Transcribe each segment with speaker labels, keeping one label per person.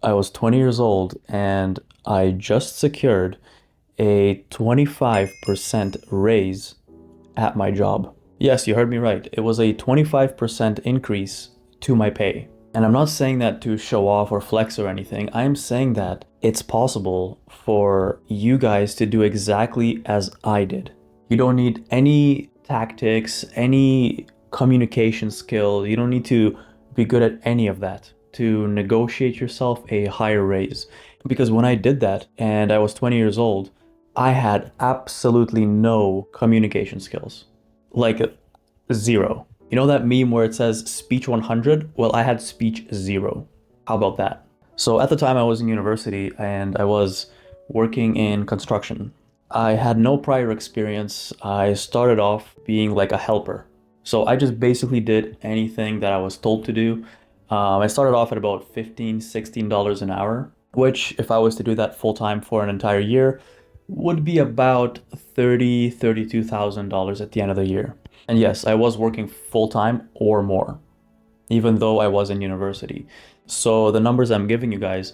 Speaker 1: I was 20 years old and I just secured a 25% raise at my job. Yes, you heard me right. It was a 25% increase to my pay. And I'm not saying that to show off or flex or anything. I'm saying that it's possible for you guys to do exactly as I did. You don't need any tactics, any communication skill. You don't need to be good at any of that to negotiate yourself a higher raise. Because when I did that and I was 20 years old, I had absolutely no communication skills. Like zero. You know that meme where it says speech 100? Well, I had speech zero. How about that? So at the time I was in university and I was working in construction. I had no prior experience. I started off being like a helper. So I just basically did anything that I was told to do. I started off at about $15, $16 an hour, which if I was to do that full time for an entire year, would be about $32,000 at the end of the year. And yes, I was working full time or more, even though I was in university. So the numbers I'm giving you guys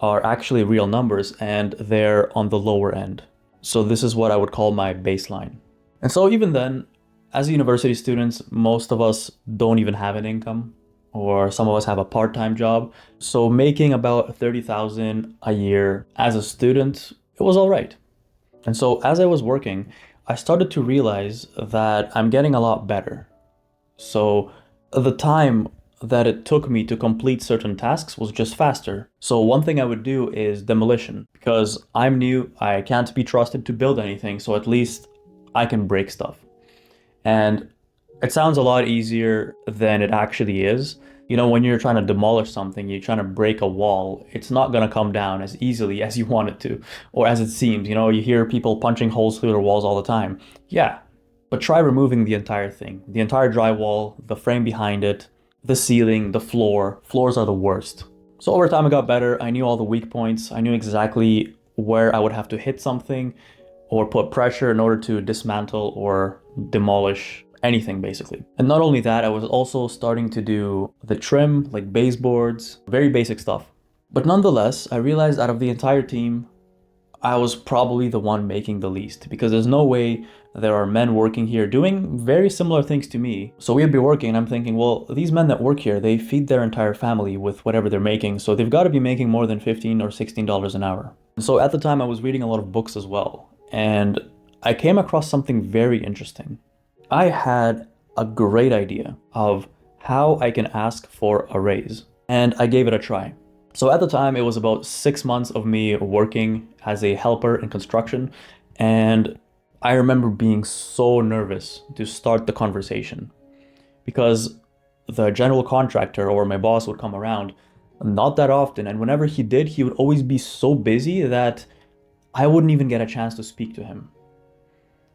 Speaker 1: are actually real numbers and they're on the lower end. So this is what I would call my baseline. And so even then, as university students, most of us don't even have an income, or some of us have a part-time job. So making about 30,000 a year as a student, it was all right. And so as I was working, I started to realize that I'm getting a lot better. So the time that it took me to complete certain tasks was just faster. So one thing I would do is demolition, because I'm new, I can't be trusted to build anything, so at least I can break stuff. And it sounds a lot easier than it actually is. You know, when you're trying to demolish something, you're trying to break a wall, it's not going to come down as easily as you want it to, or as it seems. You know, you hear people punching holes through their walls all the time. Yeah, but try removing the entire thing, the entire drywall, the frame behind it, the ceiling, the floor. Floors are the worst. So over time, it got better. I knew all the weak points. I knew exactly where I would have to hit something or put pressure in order to dismantle or demolish anything basically. And not only that, I was also starting to do the trim, like baseboards, very basic stuff. But nonetheless, I realized out of the entire team, I was probably the one making the least, because there's no way there are men working here doing very similar things to me. So we'd be working and I'm thinking, well, these men that work here, they feed their entire family with whatever they're making. So they've got to be making more than $15 or $16 an hour. So at the time I was reading a lot of books as well. And I came across something very interesting. I had a great idea of how I can ask for a raise, and I gave it a try. So at the time, it was about 6 months of me working as a helper in construction, and I remember being so nervous to start the conversation because the general contractor or my boss would come around not that often, and whenever he did, he would always be so busy that I wouldn't even get a chance to speak to him.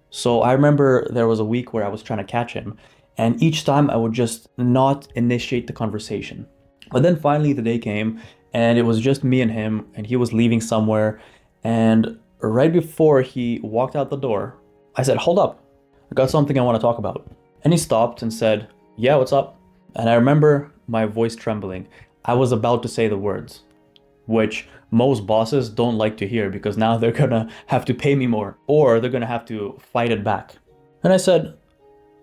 Speaker 1: So I remember there was a week where I was trying to catch him, and each time I would just not initiate the conversation. But then finally the day came, and it was just me and him, and he was leaving somewhere. And right before he walked out the door, I said, "Hold up, I got something I want to talk about." And he stopped and said, "Yeah, what's up?" And I remember my voice trembling. I was about to say the words, which most bosses don't like to hear because now they're gonna have to pay me more or they're gonna have to fight it back. And I said,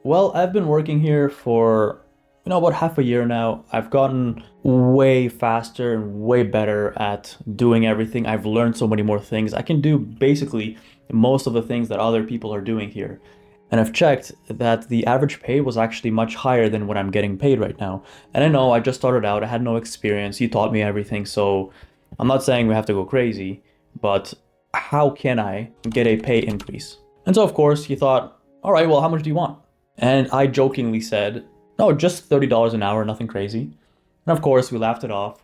Speaker 1: well, I've been working here for, about half a year now. I've gotten way faster and way better at doing everything. I've learned so many more things. I can do basically most of the things that other people are doing here. And I've checked that the average pay was actually much higher than what I'm getting paid right now. And I know I just started out, I had no experience, you taught me everything, so I'm not saying we have to go crazy, but how can I get a pay increase? And so of course he thought, all right, well, how much do you want? And I jokingly said, no, just $30 an hour, nothing crazy. And of course we laughed it off.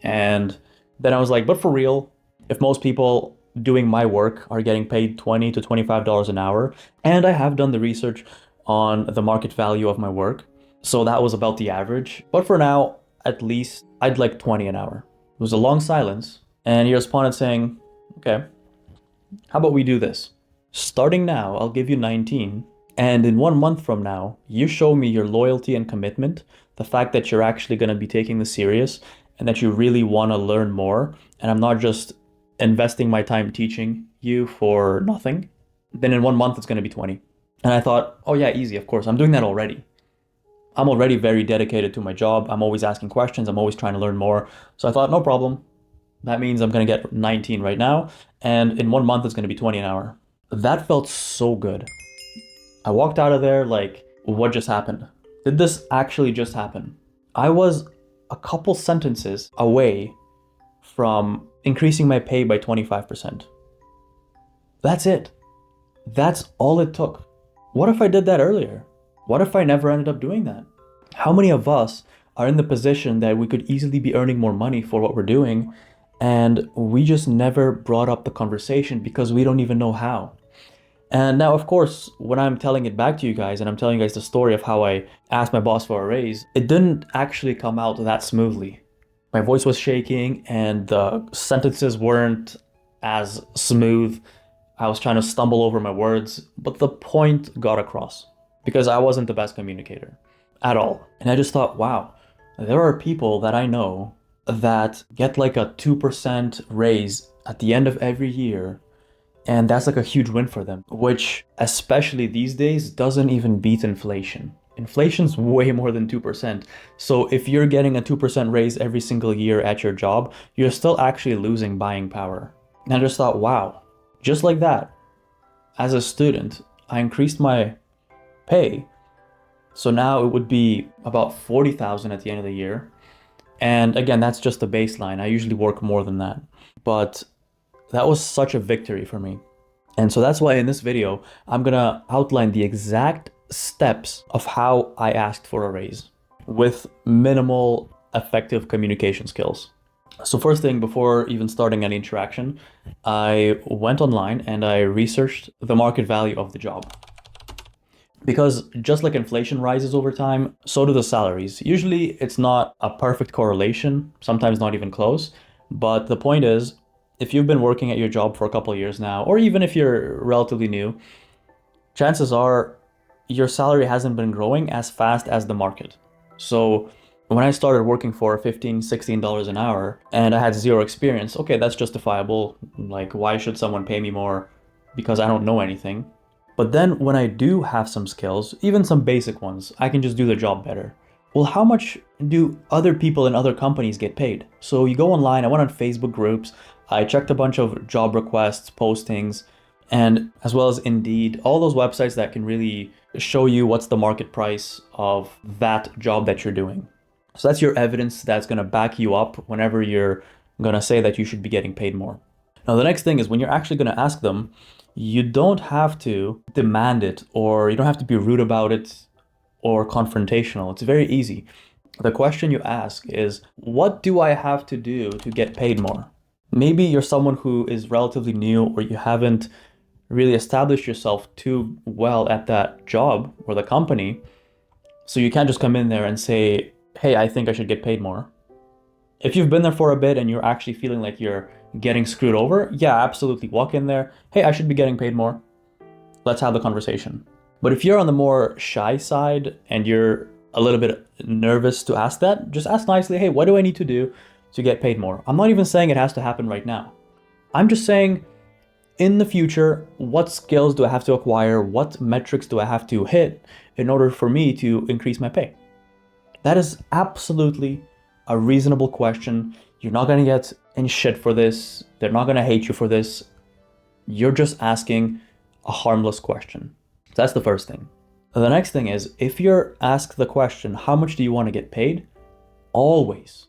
Speaker 1: And then I was like, but for real, if most people doing my work are getting paid $20 to $25 an hour, and I have done the research on the market value of my work, so that was about the average. But for now, at least I'd like 20 an hour. It was a long silence, and he responded saying, okay, how about we do this? Starting now, I'll give you 19, and in 1 month from now, you show me your loyalty and commitment, the fact that you're actually going to be taking this serious, and that you really want to learn more, and I'm not just investing my time teaching you for nothing, then in 1 month it's going to be 20. And I thought, oh yeah, easy, of course. I'm doing that already. I'm already very dedicated to my job. I'm always asking questions. I'm always trying to learn more. So I thought, no problem. That means I'm going to get 19 right now. And in 1 month, it's going to be 20 an hour. That felt so good. I walked out of there like, what just happened? Did this actually just happen? I was a couple sentences away from increasing my pay by 25%. That's it. That's all it took. What if I did that earlier? What if I never ended up doing that? How many of us are in the position that we could easily be earning more money for what we're doing, and we just never brought up the conversation because we don't even know how? And now, of course, when I'm telling it back to you guys and I'm telling you guys the story of how I asked my boss for a raise, it didn't actually come out that smoothly. My voice was shaking and the sentences weren't as smooth. I was trying to stumble over my words, but the point got across because I wasn't the best communicator at all. And I just thought, wow, there are people that I know that get like a 2% raise at the end of every year. And that's like a huge win for them, which especially these days doesn't even beat inflation. Inflation's way more than 2%. So if you're getting a 2% raise every single year at your job, you're still actually losing buying power. And I just thought, wow, just like that, as a student, I increased my pay. So now it would be about 40,000 at the end of the year. And again, that's just the baseline. I usually work more than that. But that was such a victory for me. And so that's why in this video, I'm gonna outline the exact steps of how I asked for a raise with minimal effective communication skills. So first thing, before even starting any interaction, I went online and I researched the market value of the job. Because just like inflation rises over time, so do the salaries. Usually it's not a perfect correlation, sometimes not even close. But the point is, if you've been working at your job for a couple of years now, or even if you're relatively new, chances are your salary hasn't been growing as fast as the market. So when I started working for $15, $16 an hour and I had zero experience, okay, that's justifiable. Like, why should someone pay me more because I don't know anything? But then when I do have some skills, even some basic ones, I can just do the job better. Well, how much do other people in other companies get paid? So you go online, I went on Facebook groups, I checked a bunch of job requests, postings, and as well as Indeed, all those websites that can really show you what's the market price of that job that you're doing. So that's your evidence that's going to back you up whenever you're going to say that you should be getting paid more. Now, the next thing is when you're actually going to ask them, you don't have to demand it, or you don't have to be rude about it or confrontational. It's very easy. The question you ask is, what do I have to do to get paid more? Maybe you're someone who is relatively new, or you haven't really established yourself too well at that job or the company. So you can't just come in there and say, hey, I think I should get paid more. If you've been there for a bit and you're actually feeling like you're getting screwed over, yeah, absolutely. Walk in there. Hey, I should be getting paid more. Let's have the conversation. But if you're on the more shy side and you're a little bit nervous to ask that, just ask nicely, hey, what do I need to do to get paid more? I'm not even saying it has to happen right now. I'm just saying, in the future, what skills do I have to acquire? What metrics do I have to hit in order for me to increase my pay? That is absolutely a reasonable question. You're not going to get any shit for this. They're not going to hate you for this. You're just asking a harmless question. That's the first thing. The next thing is, if you're asked the question, how much do you want to get paid? Always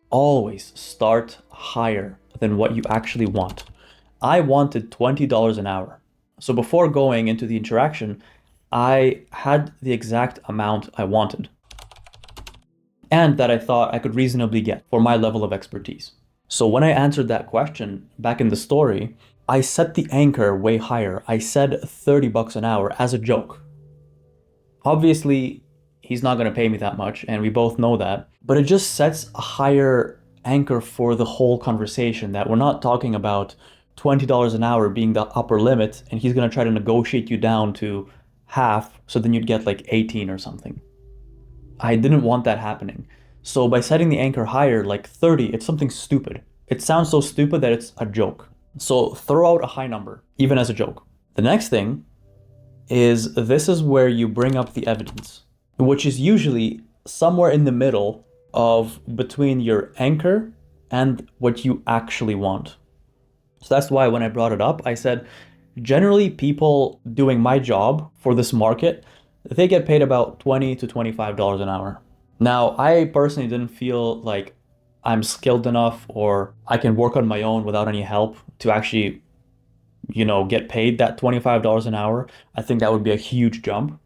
Speaker 1: start higher than what you actually want. I wanted $20 an hour. So before going into the interaction, I had the exact amount I wanted and that I thought I could reasonably get for my level of expertise. So when I answered that question back in the story, I set the anchor way higher. I said $30 an hour as a joke. Obviously, he's not going to pay me that much, and we both know that, but it just sets a higher anchor for the whole conversation, that we're not talking about $20 an hour being the upper limit and he's going to try to negotiate you down to half, so then you'd get like 18 or something. I didn't want that happening. So by setting the anchor higher, like 30, it's something stupid. It sounds so stupid that it's a joke. So throw out a high number, even as a joke. The next thing is this is where you bring up the evidence, which is usually somewhere in the middle of between your anchor and what you actually want. So that's why when I brought it up, I said, generally people doing my job for this market, they get paid about $20 to $25 an hour. Now, I personally didn't feel like I'm skilled enough or I can work on my own without any help to actually, get paid that $25 an hour. I think that would be a huge jump.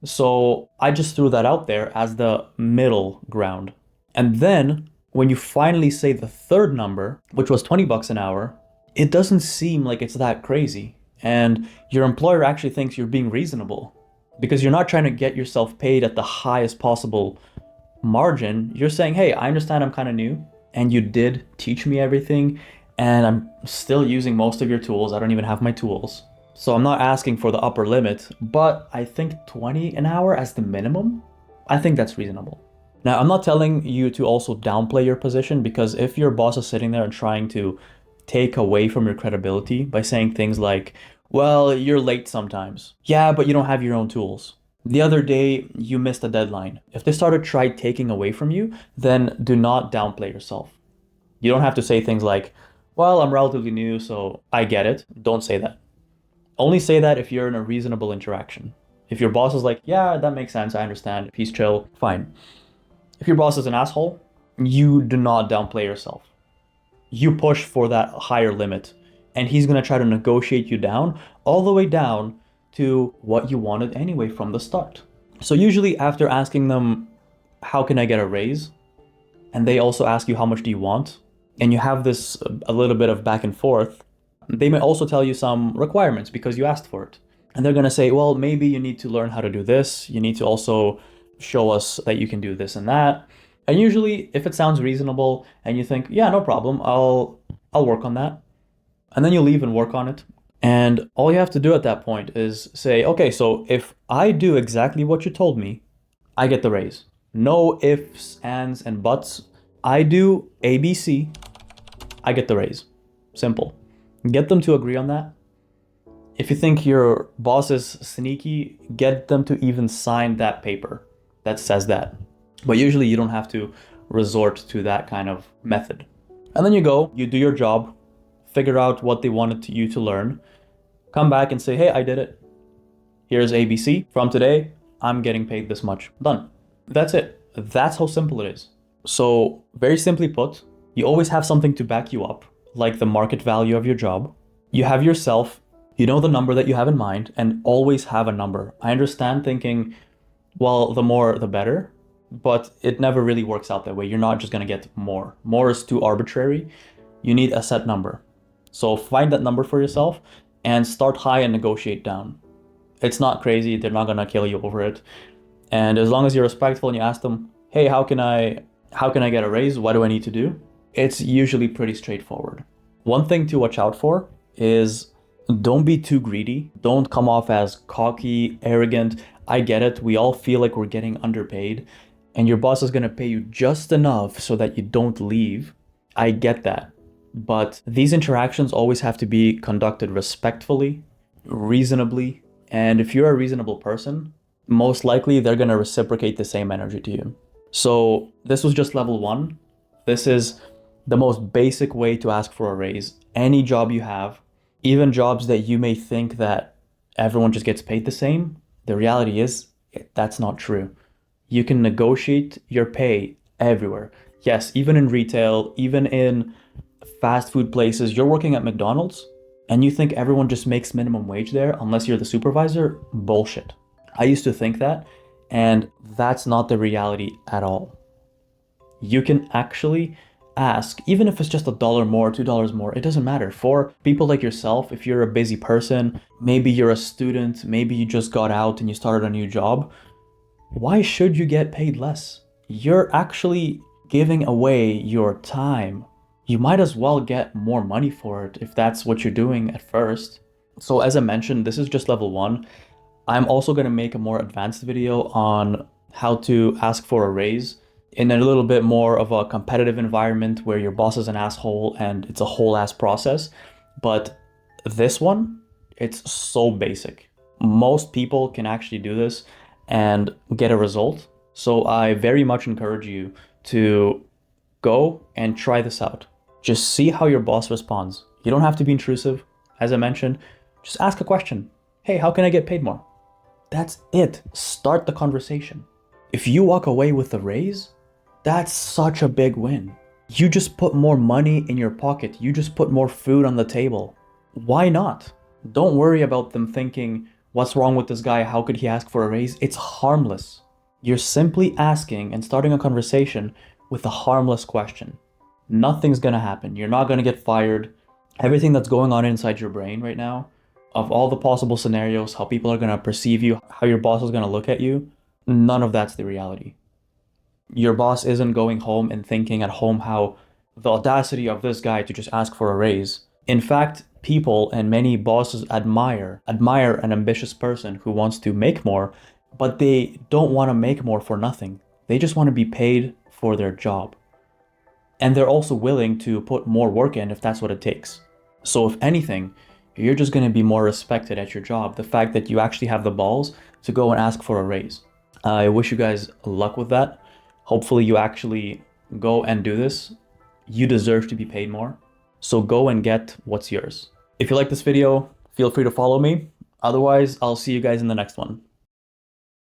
Speaker 1: So I just threw that out there as the middle ground. And then when you finally say the third number, which was 20 bucks an hour, it doesn't seem like it's that crazy. And your employer actually thinks you're being reasonable because you're not trying to get yourself paid at the highest possible margin. You're saying, hey, I understand I'm kind of new and you did teach me everything and I'm still using most of your tools. I don't even have my tools. So I'm not asking for the upper limit, but I think 20 an hour as the minimum, I think that's reasonable. Now, I'm not telling you to also downplay your position because if your boss is sitting there and trying to take away from your credibility by saying things like, well, you're late sometimes. Yeah, but you don't have your own tools. The other day, you missed a deadline. If they started try taking away from you, then do not downplay yourself. You don't have to say things like, well, I'm relatively new, so I get it. Don't say that. Only say that if you're in a reasonable interaction. If your boss is like, yeah, that makes sense, I understand. If he's chill, fine. If your boss is an asshole, you do not downplay yourself. You push for that higher limit, and he's going to try to negotiate you down, all the way down to what you wanted anyway from the start. So usually after asking them, how can I get a raise? And they also ask you, how much do you want? And you have this a little bit of back and forth. They may also tell you some requirements because you asked for it. And they're going to say, well, maybe you need to learn how to do this. You need to also show us that you can do this and that. And usually if it sounds reasonable and you think, yeah, no problem, I'll work on that. And then you leave and work on it. And all you have to do at that point is say, okay, so if I do exactly what you told me, I get the raise. No ifs, ands, and buts. I do ABC, I get the raise. Simple. Get them to agree on that. If you think your boss is sneaky, get them to even sign that paper that says that. But usually you don't have to resort to that kind of method. And then you go, you do your job, figure out what they wanted you to learn, come back and say, hey, I did it. Here's ABC. From today, I'm getting paid this much. Done. That's it. That's how simple it is. So very simply put, you always have something to back you up, like the market value of your job. You have yourself, you know the number that you have in mind, and always have a number. I understand thinking, well, the more the better, but it never really works out that way. You're not just going to get more. More is too arbitrary. You need a set number. So find that number for yourself and start high and negotiate down. It's not crazy. They're not going to kill you over it. And as long as you're respectful and you ask them, hey, how can I get a raise? What do I need to do? It's usually pretty straightforward. One thing to watch out for is don't be too greedy. Don't come off as cocky, arrogant. I get it. We all feel like we're getting underpaid and your boss is going to pay you just enough so that you don't leave. I get that. But these interactions always have to be conducted respectfully, reasonably. And if you're a reasonable person, most likely they're going to reciprocate the same energy to you. So this was just level 1. This is the most basic way to ask for a raise. Any job you have, even jobs that you may think that everyone just gets paid the same, the reality is that's not true. You can negotiate your pay everywhere. Yes, even in retail, even in fast food places. You're working at McDonald's and you think everyone just makes minimum wage there unless you're the supervisor? Bullshit. I used to think that, and that's not the reality at all. You can actually ask, even if it's just $1 more, $2 more, it doesn't matter. For people like yourself, if you're a busy person, maybe you're a student, maybe you just got out and you started a new job, why should you get paid less? You're actually giving away your time. You might as well get more money for it if that's what you're doing at first. So as I mentioned, this is just level 1. I'm also going to make a more advanced video on how to ask for a raise in a little bit more of a competitive environment where your boss is an asshole and it's a whole ass process. But this one, it's so basic. Most people can actually do this and get a result. So I very much encourage you to go and try this out. Just see how your boss responds. You don't have to be intrusive. As I mentioned, just ask a question. Hey, how can I get paid more? That's it. Start the conversation. If you walk away with a raise, that's such a big win. You just put more money in your pocket. You just put more food on the table. Why not? Don't worry about them thinking, what's wrong with this guy? How could he ask for a raise? It's harmless. You're simply asking and starting a conversation with a harmless question. Nothing's gonna happen. You're not gonna get fired. Everything that's going on inside your brain right now, of all the possible scenarios, how people are gonna perceive you, how your boss is gonna look at you, none of that's the reality. Your boss isn't going home and thinking at home how the audacity of this guy to just ask for a raise. In fact, people and many bosses admire an ambitious person who wants to make more, but they don't want to make more for nothing. They just want to be paid for their job. And they're also willing to put more work in if that's what it takes. So if anything, you're just going to be more respected at your job. The fact that you actually have the balls to go and ask for a raise. I wish you guys luck with that. Hopefully you actually go and do this. You deserve to be paid more. So go and get what's yours. If you like this video, feel free to follow me. Otherwise, I'll see you guys in the next one.